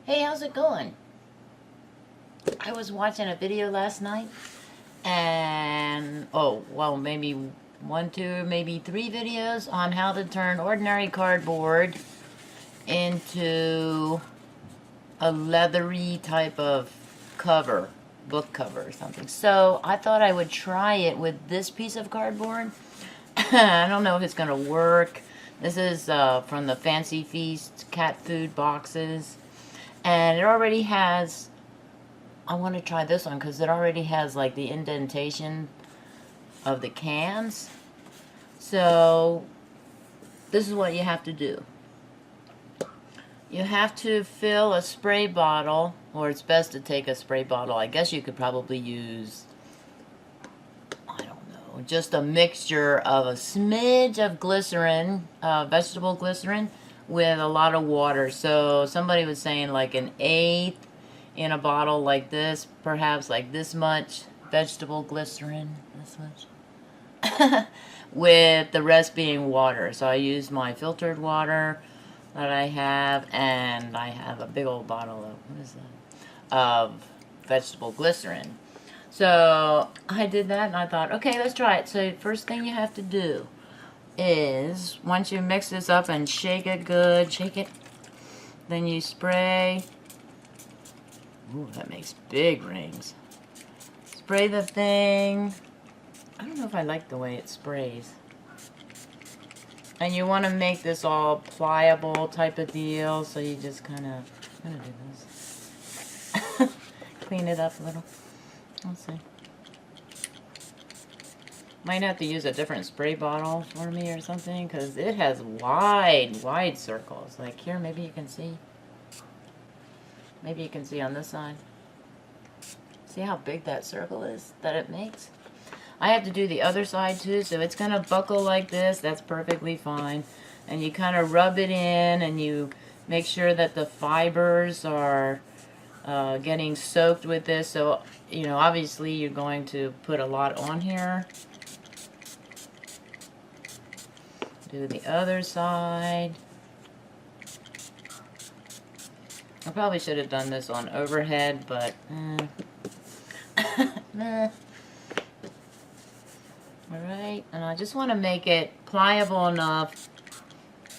Hey, how's it going? I was watching a video last night and, oh, well, maybe one, two, maybe three videos on how to turn ordinary cardboard into a leathery type of cover, book cover or something. So I thought I would try it with this piece of cardboard. I don't know if it's going to work. This is from the Fancy Feast cat food boxes. And it already has, I want to try this one because it already has like the indentation of the cans. So this is what you have to do. You have to fill a spray bottle, or it's best to take a spray bottle. I guess you could probably use, I don't know, just a mixture of a smidge of glycerin, vegetable glycerin, with a lot of water. So somebody was saying like an eighth in a bottle like this, perhaps like this much vegetable glycerin, this much, with the rest being water. So I use my filtered water that I have, and I have a big old bottle of, what is that, of vegetable glycerin. So I did that and I thought, okay, let's try it. So first thing you have to do is, once you mix this up and shake it good, shake it, then you spray. Ooh, that makes big rings. Spray the thing. I don't know if I like the way it sprays. And you want to make this all pliable type of deal, so you just kind of, I'm gonna do this. Clean it up a little. Let's see. Might have to use a different spray bottle for me or something, because it has wide circles. Like here, maybe you can see. Maybe you can see on this side. See how big that circle is that it makes? I have to do the other side too, so it's going to buckle like this. That's perfectly fine. And you kind of rub it in, and you make sure that the fibers are getting soaked with this. So, you know, obviously you're going to put a lot on here. Do the other side. I probably should have done this on overhead, but nah. Alright, and I just want to make it pliable enough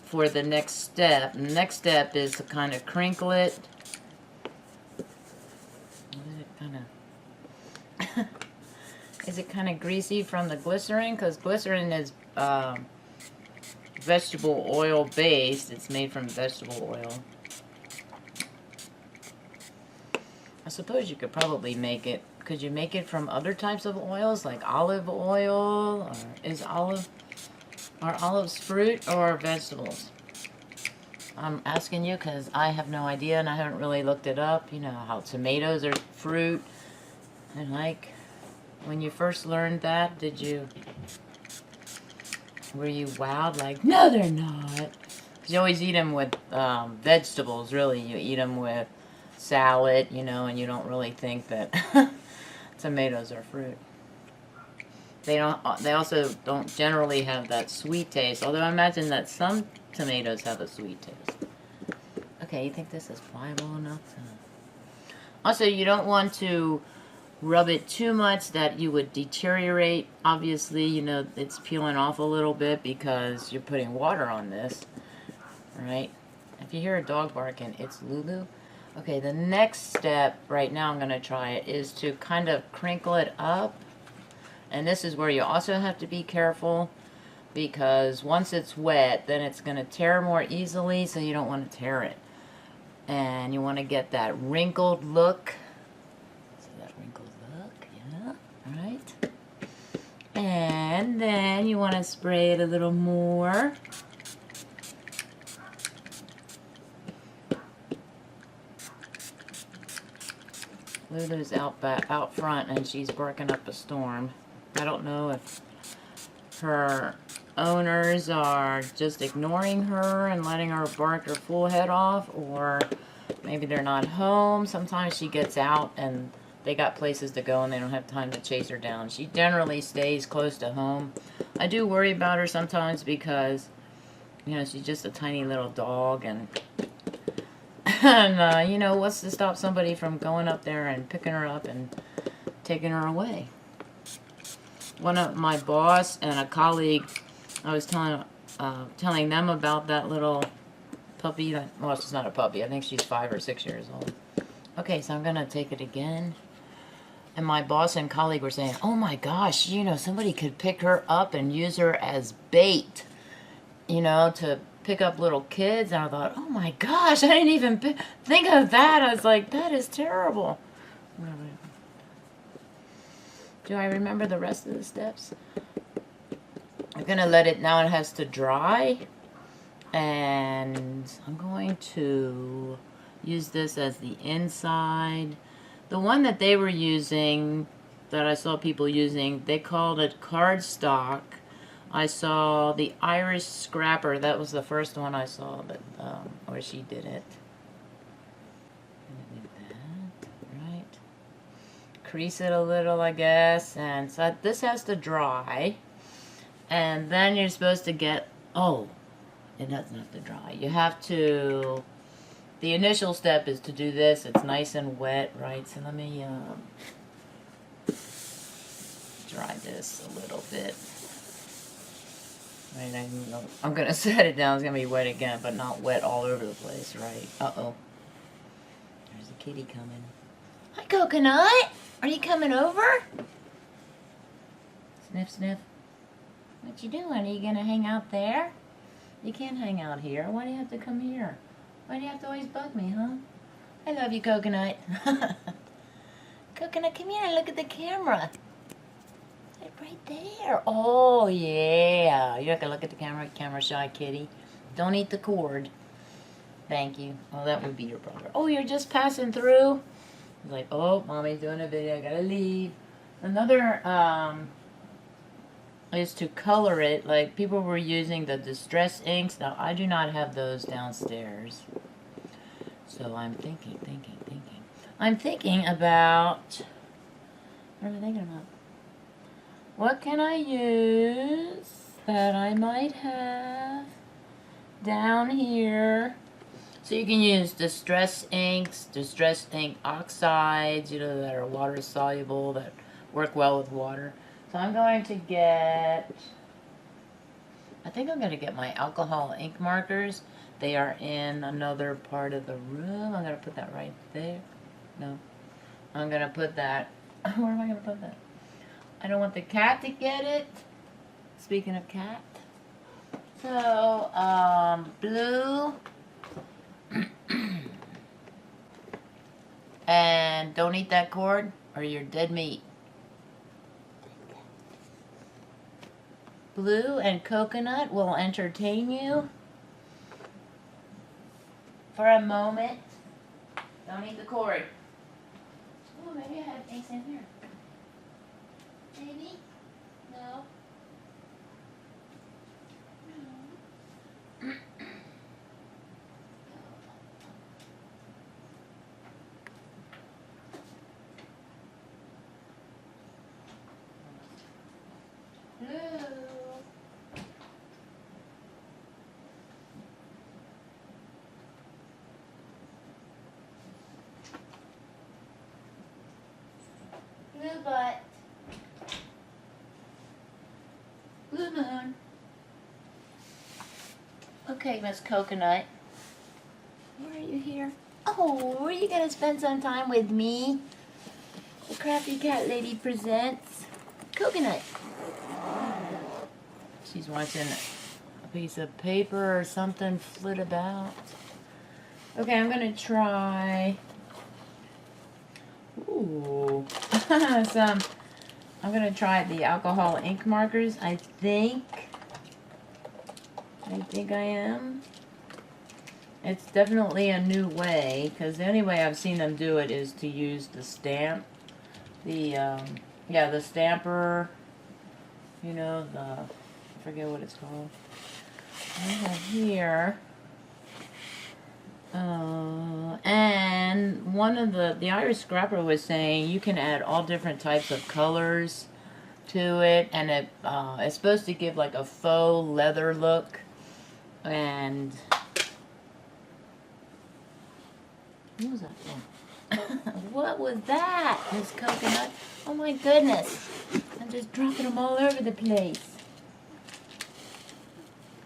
for the next step. And the next step is to kind of crinkle it. Is it kind of greasy from the glycerin? Because glycerin is vegetable oil based. It's made from vegetable oil. I suppose you could probably make it. Could you make it from other types of oils, like olive oil? Or are olives fruit or vegetables? I'm asking you because I have no idea and I haven't really looked it up. You know how tomatoes are fruit. And like, when you first learned that, were you wowed? Like, no, they're not. You always eat them with vegetables, really. You eat them with salad, you know, and you don't really think that tomatoes are fruit. They also don't generally have that sweet taste, although I imagine that some tomatoes have a sweet taste. Okay, you think this is pliable enough? Also, you don't want to rub it too much that you would deteriorate. Obviously, you know, it's peeling off a little bit because you're putting water on this. Right? If you hear a dog barking, it's Lulu. Okay, the next step, right now I'm going to try it, is to kind of crinkle it up. And this is where you also have to be careful, because once it's wet, then it's going to tear more easily, so you don't want to tear it. And you want to get that wrinkled look. See that wrinkled look? Yeah, alright. And then you want to spray it a little more. Lulu's out front, and she's barking up a storm. I don't know if her owners are just ignoring her and letting her bark her full head off, or maybe they're not home. Sometimes she gets out and they got places to go and they don't have time to chase her down. She generally stays close to home. I do worry about her sometimes because, you know, she's just a tiny little dog, and And, you know, what's to stop somebody from going up there and picking her up and taking her away? One of my boss and a colleague, I was telling them about that little puppy. That, well, she's not a puppy. I think she's 5 or 6 years old. Okay, so I'm going to take it again. And my boss and colleague were saying, oh my gosh, you know, somebody could pick her up and use her as bait, you know, to pick up little kids. And I thought, oh my gosh, I didn't even think of that. I was like, that is terrible. Do I remember the rest of the steps? I'm going to let it, now it has to dry. And I'm going to use this as the inside. The one that they were using, that I saw people using, they called it cardstock. I saw the Irish Scrapper. That was the first one I saw, but where she did it. Right. Crease it a little, I guess. And so this has to dry. And then you're supposed to get, oh, it doesn't have to dry. You have to, the initial step is to do this. It's nice and wet, right? So let me dry this a little bit. Right, I'm going to set it down. It's going to be wet again, but not wet all over the place, right? Uh-oh. There's a kitty coming. Hi, Coconut. Are you coming over? Sniff, sniff. What you doing? Are you going to hang out there? You can't hang out here. Why do you have to come here? Why do you have to always bug me, huh? I love you, Coconut. Coconut, come here and look at the camera. Right there. Oh, yeah. You're not going to look at the camera, camera shy kitty. Don't eat the cord. Thank you. Oh, that would be your brother. Oh, you're just passing through? He's like, oh, Mommy's doing a video. I got to leave. Another is to color it. Like, people were using the distress inks. Now, I do not have those downstairs. So I'm thinking. I'm thinking about... What am I thinking about? What can I use that I might have down here? So you can use distress inks, distress ink oxides, you know, that are water soluble, that work well with water. So I'm going to get, I think I'm going to get my alcohol ink markers. They are in another part of the room. I'm going to put that right there. No. I'm going to put that, where am I going to put that? I don't want the cat to get it. Speaking of cat. So, blue. And don't eat that cord or you're dead meat. Blue and coconut will entertain you for a moment. Don't eat the cord. Oh, maybe I have inks in here. Maybe? No. No. Blue. Blue butt. Blue moon. Okay, Miss Coconut. Why are you here? Oh, are you gonna spend some time with me? The Crafty Cat Lady presents Coconut. She's watching a piece of paper or something flit about. Okay, I'm gonna try. Ooh, some. I'm gonna try the alcohol ink markers. I think I am. It's definitely a new way, because the only way I've seen them do it is to use the stamp. The stamper. You know, I forget what it's called. I have here. And one of the Irish Scrapper was saying you can add all different types of colors to it, and it's supposed to give like a faux leather look. And What was that? Oh. What was that? This coconut? Oh my goodness. I'm just dropping them all over the place.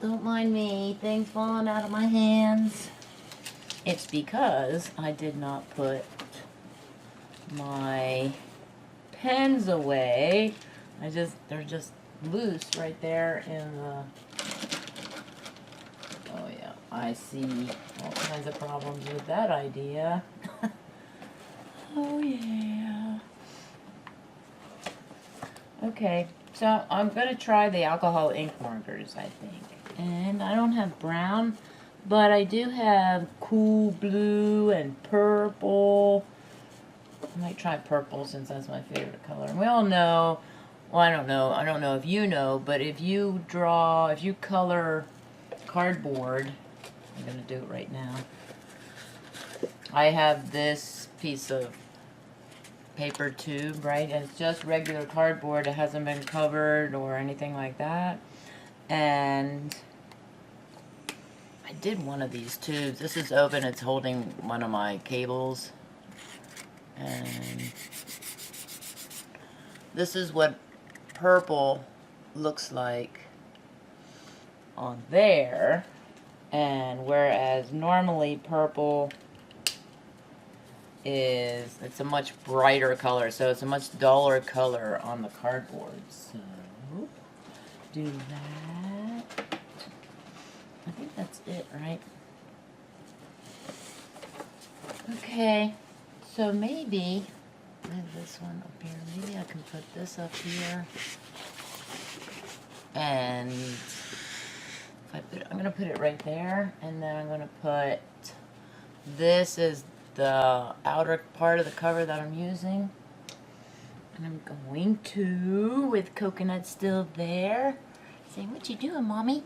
Don't mind me. Things falling out of my hands. It's because I did not put my pens away. They're just loose right there in the... Oh yeah, I see all kinds of problems with that idea. Oh yeah. Okay, so I'm gonna try the alcohol ink markers, I think. And I don't have brown, but I do have cool blue and purple. I might try purple since that's my favorite color. And we all know, well, I don't know if you know, but if you color cardboard, I'm gonna do it right now. I have this piece of paper tube, right? And it's just regular cardboard. It hasn't been covered or anything like that. And I did one of these tubes. This is open. It's holding one of my cables. And this is what purple looks like on there. And whereas normally purple it's a much brighter color, so it's a much duller color on the cardboard. So do that. I think that's it, right? Okay, so maybe I have this one up here. Maybe I can put this up here. And if I put, I'm gonna put it right there, and then I'm gonna put this as the outer part of the cover that I'm using. And I'm going to, with coconut still there, say, "What you doing, Mommy?"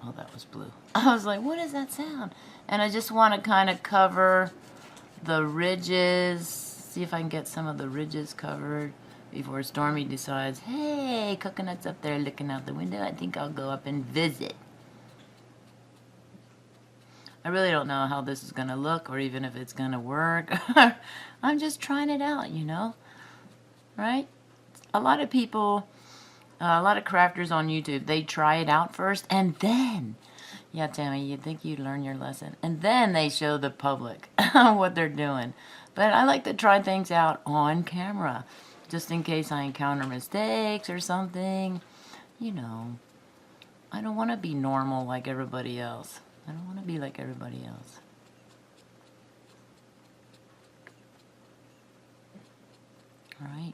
Oh, that was blue. I was like, what is that sound? And I just want to kind of cover the ridges, see if I can get some of the ridges covered before Stormy decides, hey, coconut's up there looking out the window. I think I'll go up and visit. I really don't know how this is going to look or even if it's going to work. I'm just trying it out, you know, right? A lot of people, a lot of crafters on YouTube, they try it out first and then, yeah, Tammy, you'd think you'd learn your lesson. And then they show the public what they're doing. But I like to try things out on camera, just in case I encounter mistakes or something. You know, I don't want to be normal like everybody else. I don't want to be like everybody else. Alright.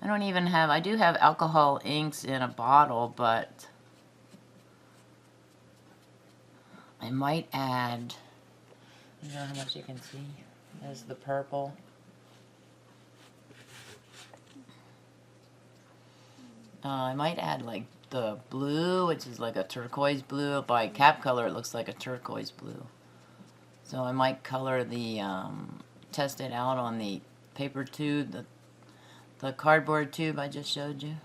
I don't even have, I do have alcohol inks in a bottle, but I might add, you know how much you can see? There's the purple. I might add like the blue, which is like a turquoise blue. By cap color, it looks like a turquoise blue. So I might color the, test it out on the paper tube, the cardboard tube I just showed you.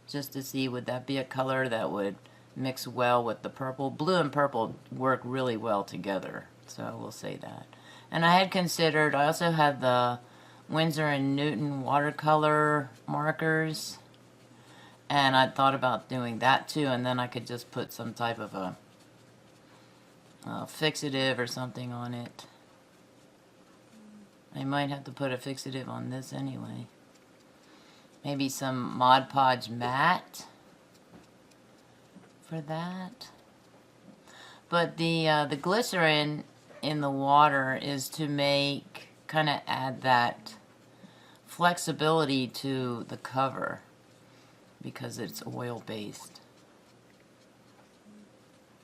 Just to see, would that be a color that would mix well with the purple? Blue and purple work really well together, so I will say that. And I had considered, I also have the Winsor & Newton watercolor markers. And I thought about doing that too, and then I could just put some type of a fixative or something on it. I might have to put a fixative on this anyway. Maybe some Mod Podge matte for that. But the glycerin in the water is to make, kind of add that flexibility to the cover, because it's oil-based.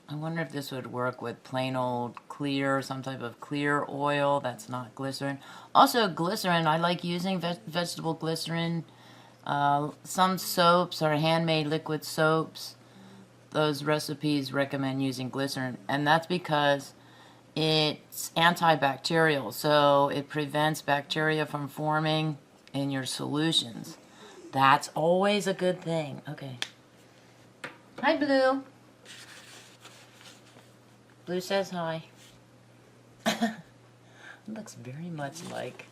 I wonder if this would work with plain old clear, some type of clear oil that's not glycerin. Also glycerin, I like using vegetable glycerin. Some soaps or handmade liquid soaps, those recipes recommend using glycerin. And that's because it's antibacterial, so it prevents bacteria from forming in your solutions. That's always a good thing. Okay. Hi, Blue. Blue says hi. Looks very much like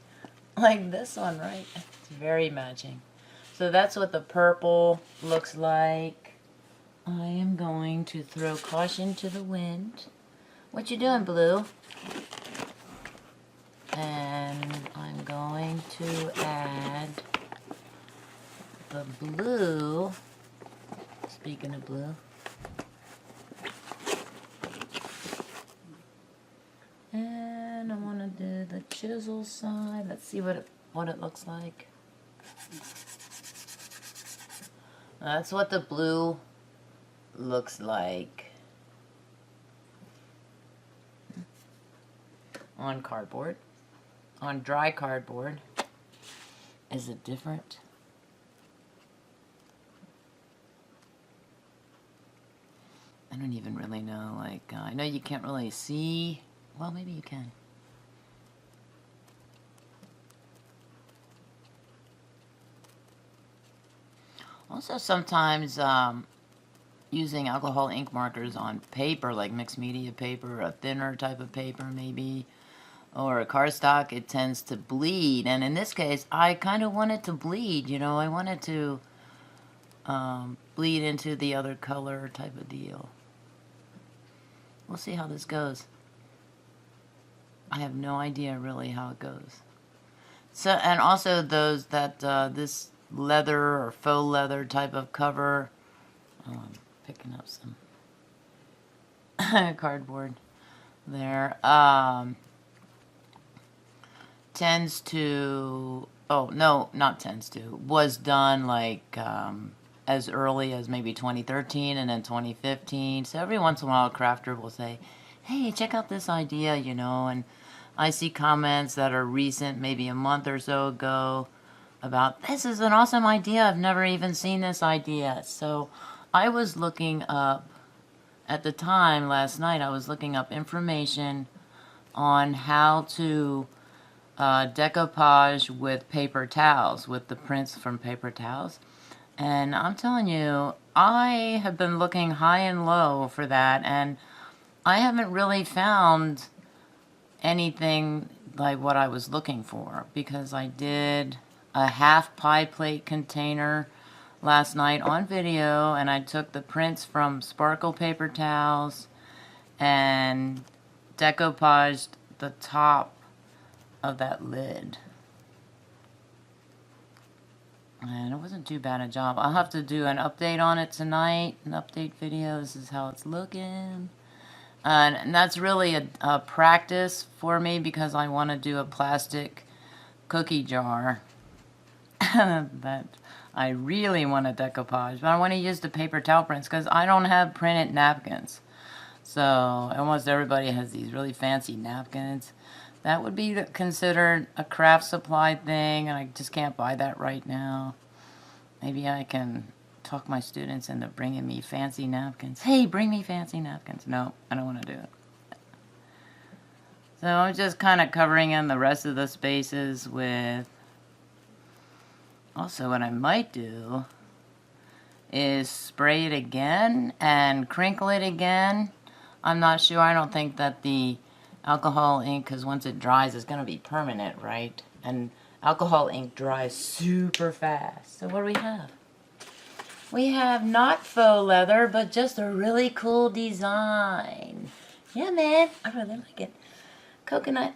this one, right? It's very matching. So that's what the purple looks like. I am going to throw caution to the wind. What you doing, Blue? And I'm going to add the blue. Speaking of blue. And I want to do the chisel side. Let's see what it looks like. That's what the blue looks like on cardboard. On dry cardboard. Is it different? I don't even really know. Like, I know you can't really see. Well, maybe you can. Also, sometimes using alcohol ink markers on paper, like mixed media paper, a thinner type of paper maybe, or a cardstock, it tends to bleed. And in this case, I kind of want it to bleed, you know. I want it to bleed into the other color type of deal. We'll see how this goes. I have no idea really how it goes. So, and also those that this leather or faux leather type of cover, picking up some cardboard there, tends to, oh no, not tends to, was done like as early as maybe 2013 and then 2015. So every once in a while a crafter will say, hey, check out this idea, you know, and I see comments that are recent, maybe a month or so ago, about this is an awesome idea. I've never even seen this idea. So I was looking up, at the time last night, I was looking up information on how to decoupage with paper towels, with the prints from paper towels. And I'm telling you, I have been looking high and low for that, and I haven't really found anything like what I was looking for, because I did a half pie plate container last night on video, and I took the prints from sparkle paper towels and decoupaged the top of that lid. And it wasn't too bad a job. I'll have to do an update on it tonight, an update video. This is how it's looking. And that's really a practice for me, because I want to do a plastic cookie jar that I really want to decoupage. But I want to use the paper towel prints because I don't have printed napkins. So almost everybody has these really fancy napkins. That would be considered a craft supply thing, and I just can't buy that right now. Maybe I can talk my students into bringing me fancy napkins. Hey, bring me fancy napkins. No, I don't want to do it. So I'm just kind of covering in the rest of the spaces with... Also, what I might do is spray it again and crinkle it again. I'm not sure. I don't think that the alcohol ink, because once it dries, it's going to be permanent, right? And alcohol ink dries super fast. So what do we have? We have not faux leather, but just a really cool design. Yeah, man. I really like it. Coconut.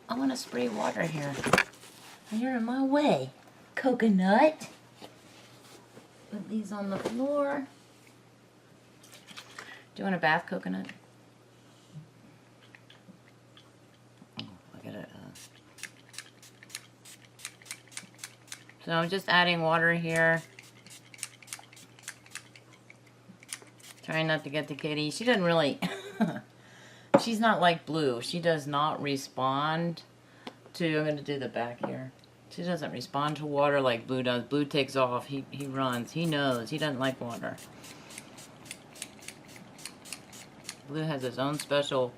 I want to spray water here. You're in my way. Coconut. Put these on the floor. Do you want a bath, Coconut? Oh, look at it. So I'm just adding water here. Trying not to get the kitty. She doesn't really... She's not like Blue. She does not respond to... I'm going to do the back here. She doesn't respond to water like Blue does. Blue takes off. He runs. He knows. He doesn't like water. Blue has his own special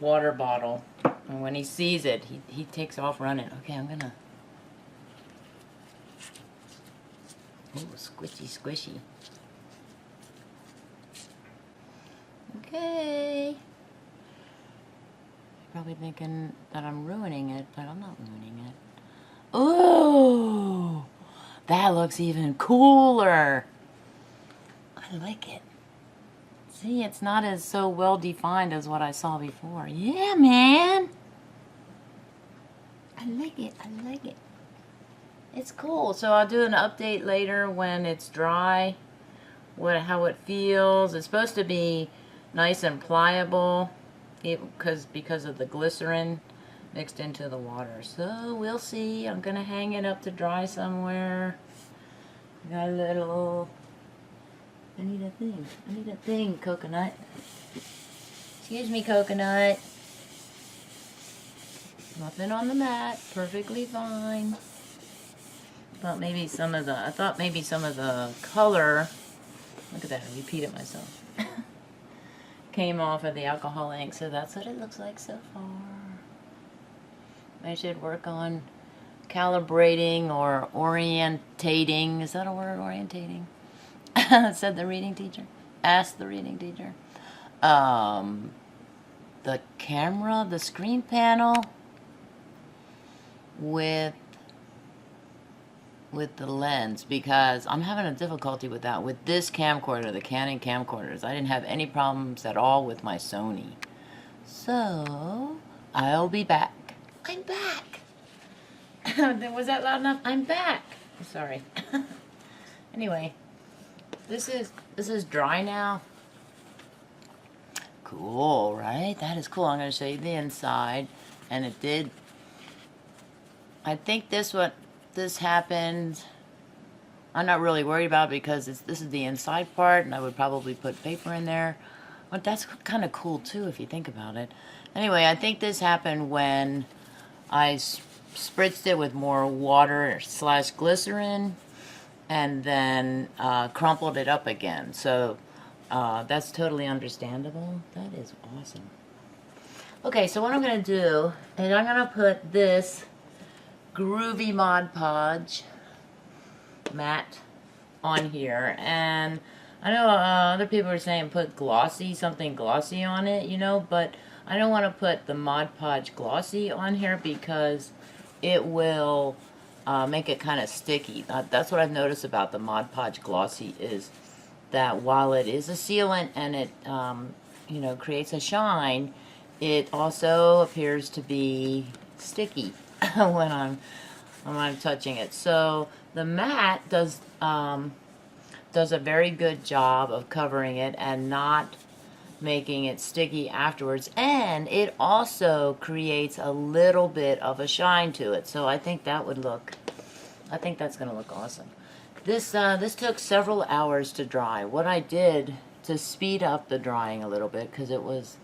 water bottle. And when he sees it, he takes off running. Okay, I'm going to... Ooh, squishy, squishy. Probably thinking that I'm ruining it, but I'm not ruining it. Ooh! That looks even cooler! I like it. See, it's not as so well defined as what I saw before. Yeah, man! I like it, I like it. It's cool. So I'll do an update later when it's dry, how it feels. It's supposed to be nice and pliable because of the glycerin mixed into the water. So we'll see. I'm gonna hang it up to dry somewhere. Got a little... I need a thing, coconut. Excuse me, coconut. Nothing on the mat. Perfectly fine. I thought maybe some of the color, look at that, I repeated myself, came off of the alcohol ink, so that's what it looks like so far. I should work on calibrating or orientating. Is that a word, orientating? Said the reading teacher. Asked the reading teacher. The camera, the screen panel with the lens, because I'm having a difficulty with that. With this camcorder, the Canon camcorders, I didn't have any problems at all with my Sony. So, I'll be back. I'm back! Was that loud enough? I'm back! Sorry. Anyway, this is dry now. Cool, right? That is cool. I'm going to show you the inside. And it did... I think this happened. I'm not really worried about it because this is the inside part, and I would probably put paper in there. But that's kind of cool too if you think about it. Anyway, I think this happened when I spritzed it with more water / glycerin and then crumpled it up again. So that's totally understandable. That is awesome. Okay, so what I'm going to do is I'm going to put this groovy Mod Podge matte on here, and I know other people are saying put something glossy on it, you know, but I don't want to put the Mod Podge glossy on here because it will make it kind of sticky. That's what I've noticed about the Mod Podge glossy, is that while it is a sealant and it you know, creates a shine, it also appears to be sticky when I'm touching it. So the matte does a very good job of covering it and not making it sticky afterwards, and it also creates a little bit of a shine to it. So I think that's gonna look awesome. This took several hours to dry. What I did to speed up the drying a little bit, because it was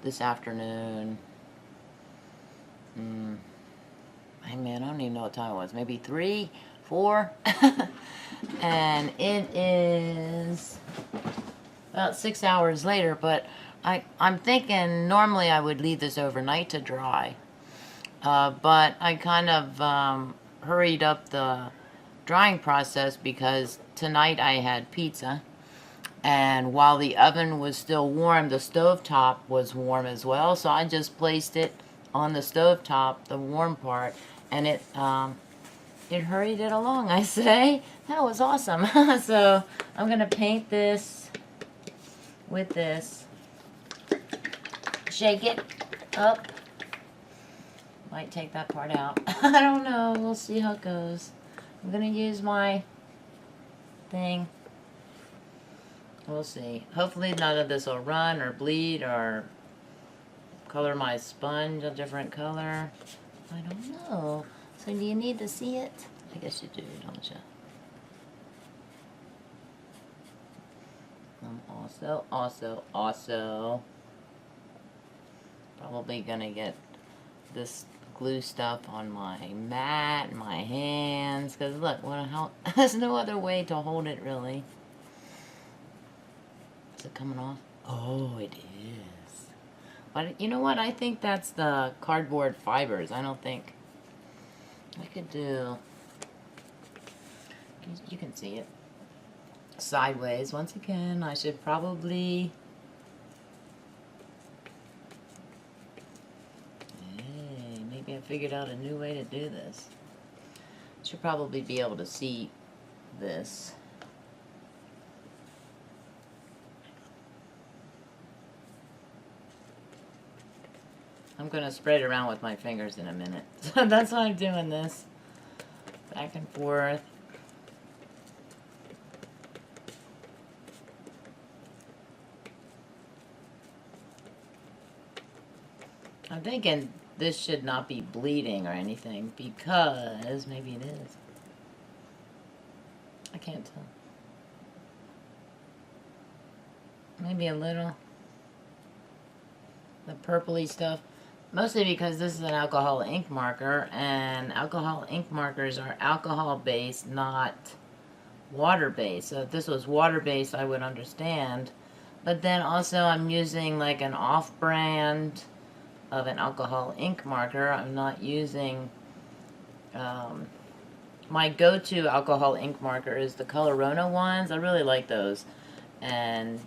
this afternoon. I mean, I don't even know what time it was. Maybe 3, 4? And it is about 6 hours later, but I'm thinking normally I would leave this overnight to dry. But I kind of hurried up the drying process because tonight I had pizza. And while the oven was still warm, the stovetop was warm as well. So I just placed it on the stovetop, the warm part, and it hurried it along, I say. That was awesome. So I'm going to paint this with this. Shake it up. Might take that part out. I don't know. We'll see how it goes. I'm going to use my thing. We'll see. Hopefully none of this will run or bleed or color my sponge a different color. I don't know. So do you need to see it? I guess you do, don't you? I'm also probably gonna get this glue stuff on my mat and my hands, because look, there's no other way to hold it really. Is it coming off? Oh, it is. But you know what? I think that's the cardboard fibers. I don't think I could do. You can see it sideways. Once again, I should probably Maybe I figured out a new way to do this. Should probably be able to see this. I'm going to spread it around with my fingers in a minute. So that's why I'm doing this. Back and forth. I'm thinking this should not be bleeding or anything because maybe it is. I can't tell. Maybe a little. The purpley stuff. Mostly because this is an alcohol ink marker, and alcohol ink markers are alcohol-based, not water-based. So if this was water-based, I would understand. But then also I'm using like an off-brand of an alcohol ink marker. I'm not using... my go-to alcohol ink marker is the Colorona ones. I really like those. And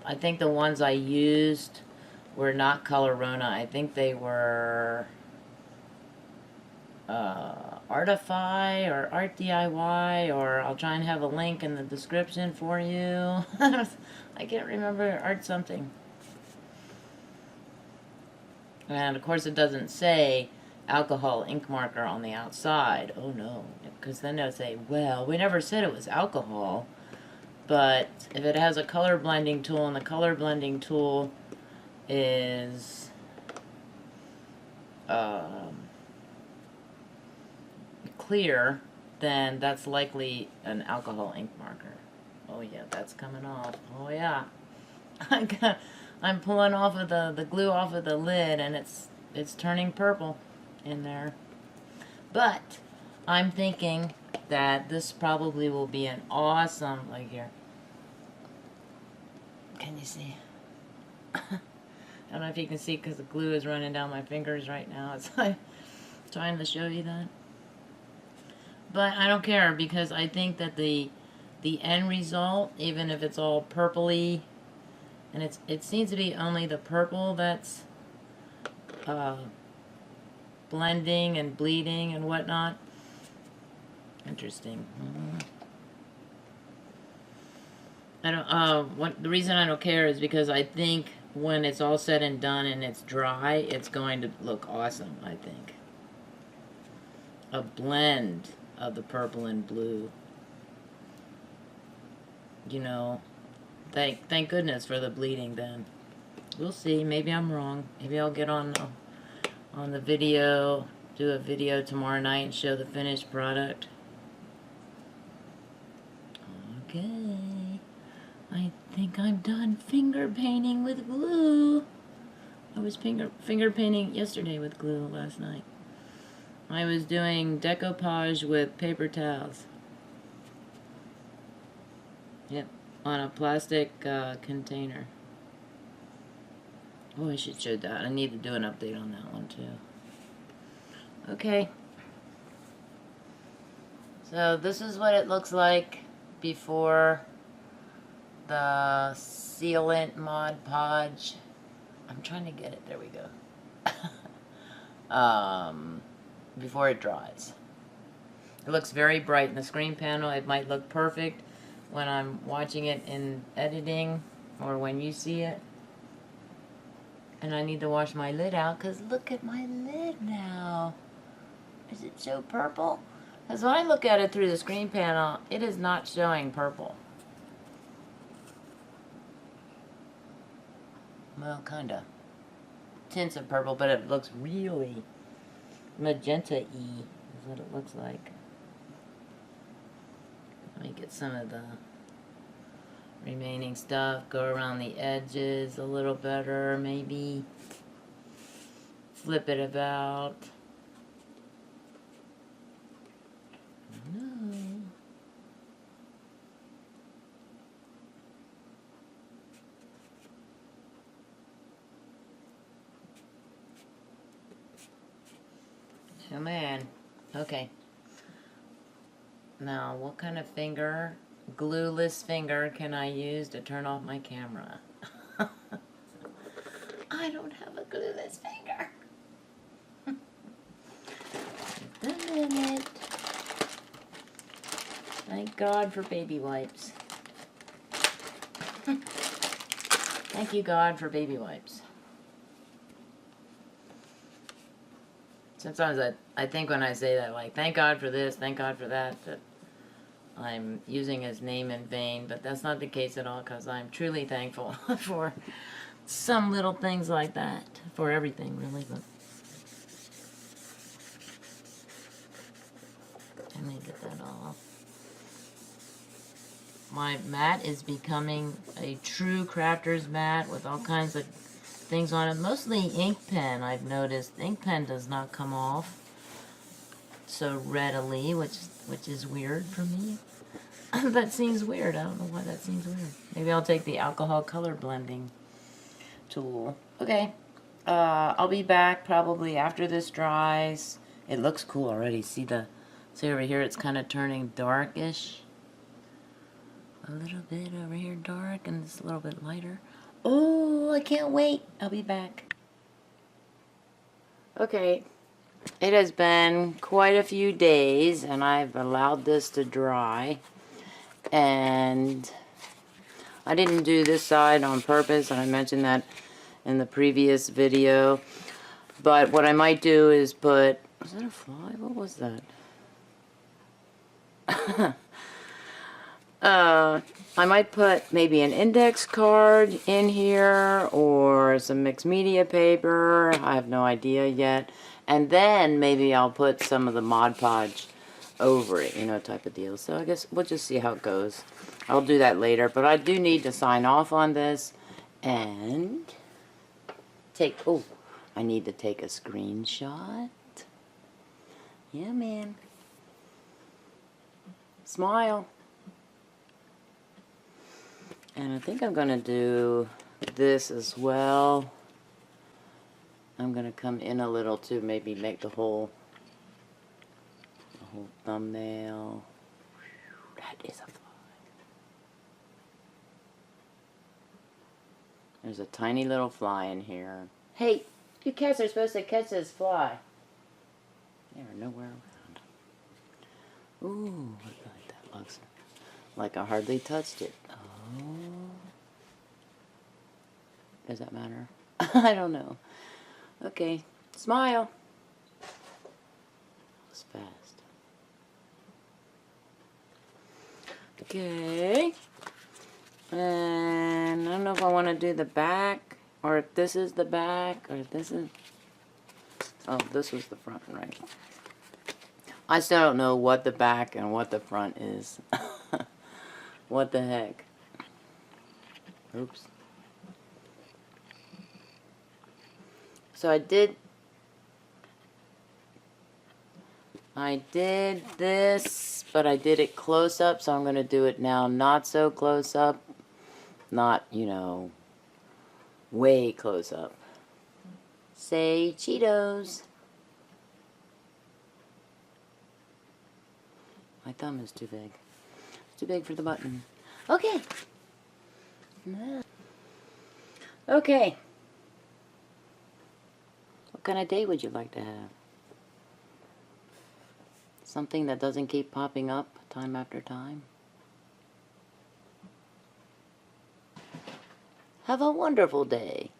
I think the ones I used were not Colorona. I think they were Artify or Art DIY, or I'll try and have a link in the description for you. I can't remember. Art something. And of course it doesn't say alcohol ink marker on the outside. Oh no, because then they'll say, well, we never said it was alcohol. But if it has a color blending tool, and the color blending tool is clear, then that's likely an alcohol ink marker. Oh yeah, that's coming off. Oh yeah. I'm pulling off of the glue off of the lid, and it's turning purple in there. But I'm thinking that this probably will be an awesome, like here. Can you see? I don't know if you can see because the glue is running down my fingers right now. It's like trying to show you that. But I don't care, because I think that the end result, even if it's all purpley, and it seems to be only the purple that's blending and bleeding and whatnot. Interesting. I don't. The reason I don't care is because I think when it's all said and done and it's dry, it's going to look awesome. I think a blend of the purple and blue. You know, thank goodness for the bleeding. Then we'll see. Maybe I'm wrong. Maybe I'll get on the video, do a video tomorrow night and show the finished product. Okay. I think I'm done finger painting with glue. I was finger painting yesterday with glue last night. I was doing decoupage with paper towels. Yep, on a plastic container. Oh, I should show that. I need to do an update on that one too. Okay. So this is what it looks like before the sealant Mod Podge. I'm trying to get it. There we go. Before it dries. It looks very bright in the screen panel. It might look perfect when I'm watching it in editing or when you see it. And I need to wash my lid out because look at my lid now. Is it so purple? Because when I look at it through the screen panel, it is not showing purple. Well, kinda. Tints of purple, but it looks really magenta-y is what it looks like. Let me get some of the remaining stuff, go around the edges a little better, maybe flip it about. No. Oh man. Okay. Now, what kind of finger, glueless finger, can I use to turn off my camera? I don't have a glueless finger. minute. Thank God for baby wipes. Thank you, God, for baby wipes. Sometimes I think when I say that, like, thank God for this, thank God for that, that I'm using his name in vain, but that's not the case at all, because I'm truly thankful for some little things like that. For everything, really, but let me get that off. My mat is becoming a true crafter's mat with all kinds of things on it. Mostly ink pen, I've noticed. Ink pen does not come off so readily, which is weird for me. That seems weird. I don't know why that seems weird. Maybe I'll take the alcohol color blending tool. Okay. I'll be back probably after this dries. It looks cool already. See over here, it's kind of turning darkish. A little bit over here dark, and it's a little bit lighter. Oh, I can't wait. I'll be back. Okay. It has been quite a few days, and I've allowed this to dry. And I didn't do this side on purpose, and I mentioned that in the previous video. But what I might do is put... Was that a fly? What was that? I might put maybe an index card in here or some mixed media paper. I have no idea yet. And then maybe I'll put some of the Mod Podge over it, you know, type of deal. So I guess we'll just see how it goes. I'll do that later. But I do need to sign off on this and take... Oh, I need to take a screenshot. Yeah, man. Smile. And I think I'm going to do this as well. I'm going to come in a little to maybe make the whole thumbnail. That is a fly. There's a tiny little fly in here. Hey, you cats are supposed to catch this fly. They are nowhere around. Ooh, that looks like I hardly touched it. Oh. Does that matter? I don't know. Okay, smile. That was fast. Okay. And I don't know if I want to do the back, or if this is the back, or if this is... Oh, this was the front, right? I still don't know what the back and what the front is. What the heck? Oops. So I did this, but I did it close up, so I'm going to do it now not so close up. Not, you know, way close up. Say Cheetos. My thumb is too big. It's too big for the button. Okay. Okay. What kind of day would you like to have? Something that doesn't keep popping up time after time? Have a wonderful day.